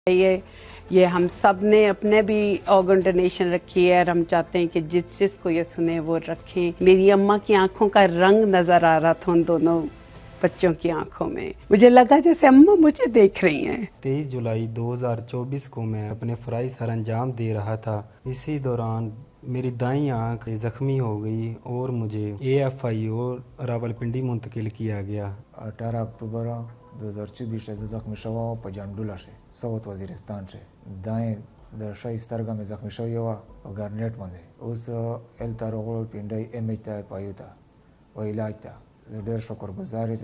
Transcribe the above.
ये हम सब ने अपने भी ऑर्गन डोनेशन रखी है और हम चाहते हैं कि जिसको ये सुने वो रखें। मेरी अम्मा की आंखों का रंग नजर आ रहा था उन दोनों बच्चों की आंखों में। मुझे लगा जैसे अम्मा मुझे देख रही हैं। 23 जुलाई 2024 को मैं अपने फ़राइज़ सर अंजाम दे रहा था। इसी दौरान मेरी दाईं आंख जख्मी हो गई और मुझे AFI और रावलपिंडी मुंतकिल किया गया। 18 अक्टूबर 2024 जख्मी शवा पजानडुला से साउथ वजीरिस्तान से दाएं दर्शाई स्तरगा में जख्मी शवा गार्नेट मंदे उस एल तारोगल पिंडई एम पायुता व इलाज था। ढेर शुक्रगुजार है।